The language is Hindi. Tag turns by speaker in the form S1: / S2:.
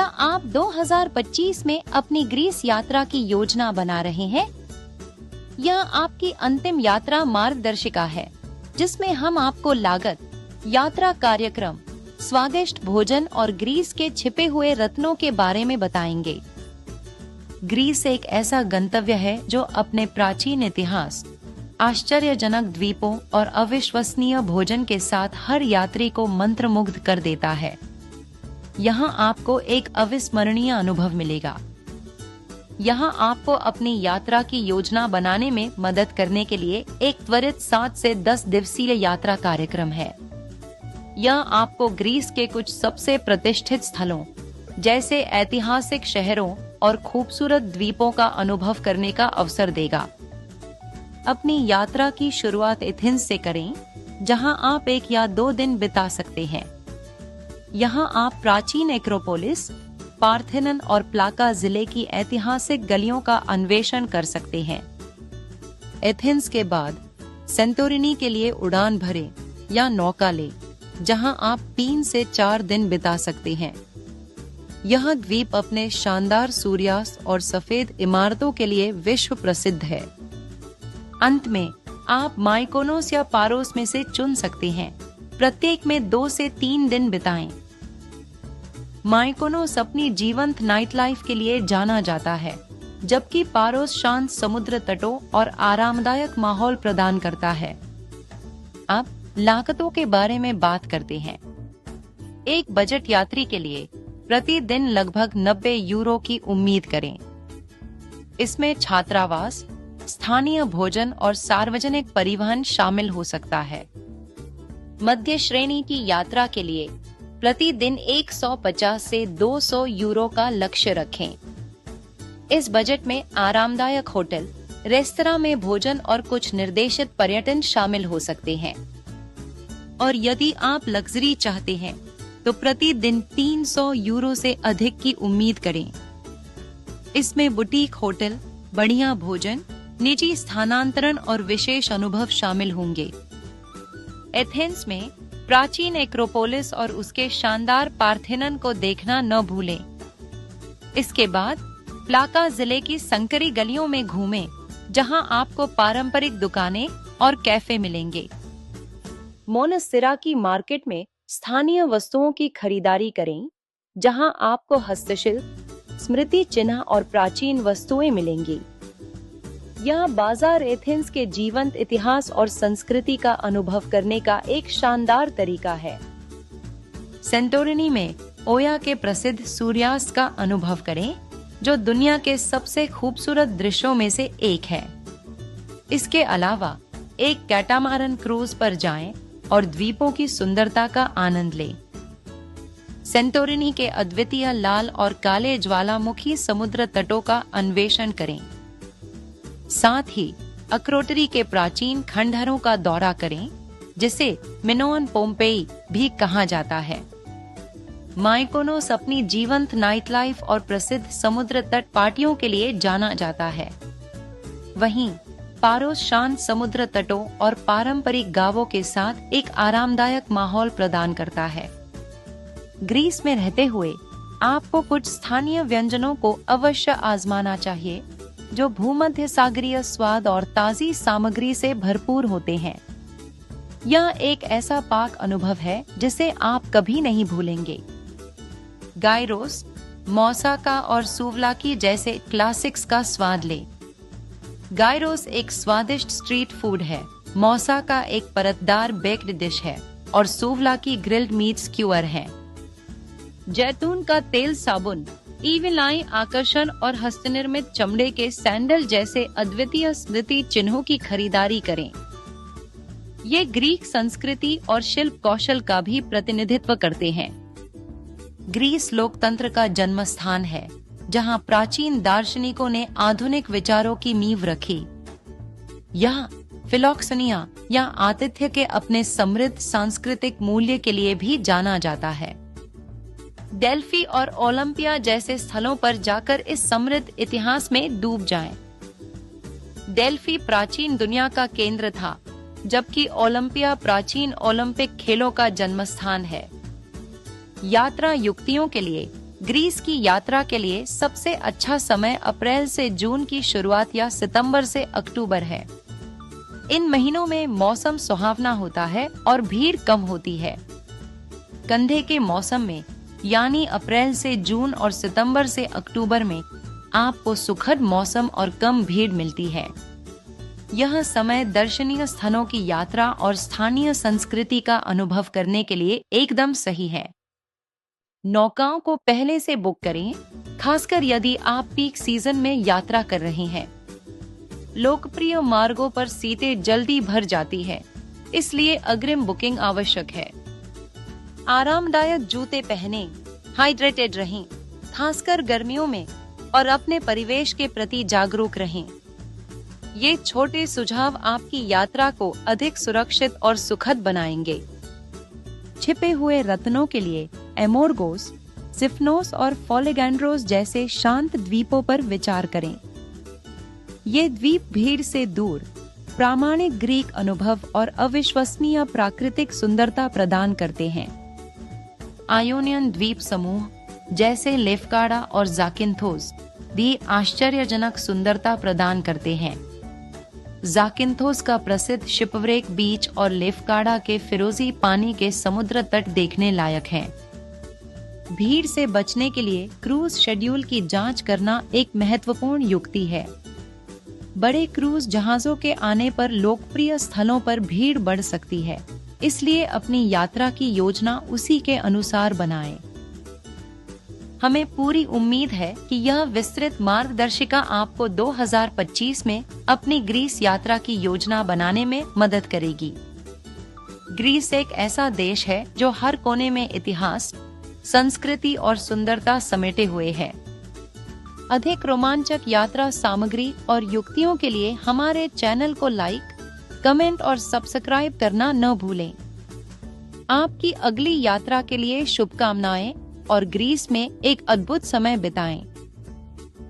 S1: क्या आप 2025 में अपनी ग्रीस यात्रा की योजना बना रहे हैं? यह आपकी अंतिम यात्रा मार्गदर्शिका है, जिसमें हम आपको लागत, यात्रा कार्यक्रम, स्वादिष्ट भोजन और ग्रीस के छिपे हुए रत्नों के बारे में बताएंगे। ग्रीस एक ऐसा गंतव्य है जो अपने प्राचीन इतिहास, आश्चर्यजनक द्वीपों और अविश्वसनीय भोजन के साथ हर यात्री को मंत्रमुग्ध कर देता है। यहाँ आपको एक अविस्मरणीय अनुभव मिलेगा। यहाँ आपको अपनी यात्रा की योजना बनाने में मदद करने के लिए एक त्वरित 7 से 10 दिवसीय यात्रा कार्यक्रम है। यह आपको ग्रीस के कुछ सबसे प्रतिष्ठित स्थलों, जैसे ऐतिहासिक शहरों और खूबसूरत द्वीपों का अनुभव करने का अवसर देगा। अपनी यात्रा की शुरुआत एथेंस से करें, जहां आप 1 या 2 दिन बिता सकते हैं। यहां आप प्राचीन एक्रोपोलिस, पार्थेनन और प्लाका जिले की ऐतिहासिक गलियों का अन्वेषण कर सकते हैं। एथेंस के बाद सेंटोरिनी के लिए उड़ान भरें या नौका लें, जहां आप 3 से 4 दिन बिता सकते हैं। यह द्वीप अपने शानदार सूर्यास्त और सफेद इमारतों के लिए विश्व प्रसिद्ध है। अंत में आप माइकोनोस या पारोस में से चुन सकते हैं। प्रत्येक में 2 से 3 दिन बिताएं। माइकोनोस अपनी जीवंत नाइट लाइफ के लिए जाना जाता है, जबकि पारोस शांत समुद्र तटों और आरामदायक माहौल प्रदान करता है। अब लागतों के बारे में बात करते हैं। एक बजट यात्री के लिए प्रतिदिन लगभग 90 यूरो की उम्मीद करें। इसमें छात्रावास, स्थानीय भोजन और सार्वजनिक परिवहन शामिल हो सकता है। मध्य श्रेणी की यात्रा के लिए प्रतिदिन 150 से 200 यूरो का लक्ष्य रखें। इस बजट में आरामदायक होटल, रेस्तरां में भोजन और कुछ निर्देशित पर्यटन शामिल हो सकते हैं। और यदि आप लग्जरी चाहते हैं, तो प्रतिदिन 300 यूरो से अधिक की उम्मीद करें। इसमें बुटीक होटल, बढ़िया भोजन, निजी स्थानांतरण और विशेष अनुभव शामिल होंगे। एथेंस में प्राचीन एक्रोपोलिस और उसके शानदार पार्थेनन को देखना न भूलें। इसके बाद प्लाका जिले की संकरी गलियों में घूमें, जहां आपको पारंपरिक दुकानें और कैफे मिलेंगे। मोनस्तिरा की मार्केट में स्थानीय वस्तुओं की खरीदारी करें, जहां आपको हस्तशिल्प, स्मृति चिन्ह और प्राचीन वस्तुएं मिलेंगी। यह बाजार एथेंस के जीवंत इतिहास और संस्कृति का अनुभव करने का एक शानदार तरीका है। सेंटोरिनी में ओया के प्रसिद्ध सूर्यास्त का अनुभव करें, जो दुनिया के सबसे खूबसूरत दृश्यों में से एक है। इसके अलावा एक कैटामारन क्रूज पर जाएं और द्वीपों की सुंदरता का आनंद लें। सेंटोरिनी के अद्वितीय लाल और काले ज्वालामुखी समुद्र तटों का अन्वेषण करें। साथ ही अक्रोटरी के प्राचीन खंडहरों का दौरा करें, जिसे मिनोअन पोम्पेई भी कहा जाता है। माइकोनोस अपनी जीवंत नाइट लाइफ और प्रसिद्ध समुद्र तट पार्टियों के लिए जाना जाता है। वहीं पारोस शांत समुद्र तटों और पारंपरिक गांवों के साथ एक आरामदायक माहौल प्रदान करता है। ग्रीस में रहते हुए आपको कुछ स्थानीय व्यंजनों को अवश्य आजमाना चाहिए, जो भूमध्य सागरीय स्वाद और ताजी सामग्री से भरपूर होते हैं। यह एक ऐसा पाक अनुभव है जिसे आप कभी नहीं भूलेंगे। गाइरोस, मौसाका और सूवलाकी जैसे क्लासिक्स का स्वाद लें। गाइरोस एक स्वादिष्ट स्ट्रीट फूड है, मौसाका एक परतदार बेक्ड डिश है और सूवलाकी ग्रिल्ड मीट स्क्यूअर है। जैतून का तेल साबुन, ईविल आई आकर्षण और हस्तनिर्मित चमड़े के सैंडल जैसे अद्वितीय स्मृति चिन्हों की खरीदारी करें। ये ग्रीक संस्कृति और शिल्प कौशल का भी प्रतिनिधित्व करते हैं। ग्रीस लोकतंत्र का जन्म स्थान है, जहां प्राचीन दार्शनिकों ने आधुनिक विचारों की नींव रखी। यह फिलोक्सनिया या आतिथ्य के अपने समृद्ध सांस्कृतिक मूल्य के लिए भी जाना जाता है। डेल्फी और ओलंपिया जैसे स्थलों पर जाकर इस समृद्ध इतिहास में डूब जाएं। डेल्फी प्राचीन दुनिया का केंद्र था, जबकि ओलंपिया प्राचीन ओलंपिक खेलों का जन्मस्थान है। यात्रा युक्तियों के लिए ग्रीस की यात्रा के लिए सबसे अच्छा समय अप्रैल से जून की शुरुआत या सितंबर से अक्टूबर है। इन महीनों में मौसम सुहावना होता है और भीड़ कम होती है। कंधे के मौसम में यानी अप्रैल से जून और सितंबर से अक्टूबर में आपको सुखद मौसम और कम भीड़ मिलती है। यह समय दर्शनीय स्थानों की यात्रा और स्थानीय संस्कृति का अनुभव करने के लिए एकदम सही है। नौकाओं को पहले से बुक करें, खासकर यदि आप पीक सीजन में यात्रा कर रहे हैं। लोकप्रिय मार्गों पर सीटें जल्दी भर जाती है, इसलिए अग्रिम बुकिंग आवश्यक है। आरामदायक जूते पहनें, हाइड्रेटेड रहें, खासकर गर्मियों में, और अपने परिवेश के प्रति जागरूक रहें। ये छोटे सुझाव आपकी यात्रा को अधिक सुरक्षित और सुखद बनाएंगे। छिपे हुए रत्नों के लिए एमोर्गोस, सिफनोस और फोलेगैंड्रोस जैसे शांत द्वीपों पर विचार करें। ये द्वीप भीड़ से दूर, प्रामाणिक ग्रीक अनुभव और अविश्वसनीय प्राकृतिक सुंदरता प्रदान करते हैं। आयोनियन द्वीप समूह जैसे लेफकाडा और जाकिन्थोस भी आश्चर्यजनक सुंदरता प्रदान करते हैं। जाकिन्थोस का प्रसिद्ध शिपव्रेक बीच और लेफकाडा के फिरोजी पानी के समुद्र तट देखने लायक हैं। भीड़ से बचने के लिए क्रूज शेड्यूल की जांच करना एक महत्वपूर्ण युक्ति है। बड़े क्रूज जहाजों के आने पर लोकप्रिय स्थलों पर भीड़ बढ़ सकती है, इसलिए अपनी यात्रा की योजना उसी के अनुसार बनाएं। हमें पूरी उम्मीद है कि यह विस्तृत मार्गदर्शिका आपको 2025 में अपनी ग्रीस यात्रा की योजना बनाने में मदद करेगी। ग्रीस एक ऐसा देश है जो हर कोने में इतिहास, संस्कृति और सुंदरता समेटे हुए है। अधिक रोमांचक यात्रा सामग्री और युक्तियों के लिए हमारे चैनल को लाइक, कमेंट और सब्सक्राइब करना न भूलें। आपकी अगली यात्रा के लिए शुभकामनाएं और ग्रीस में एक अद्भुत समय बिताएं।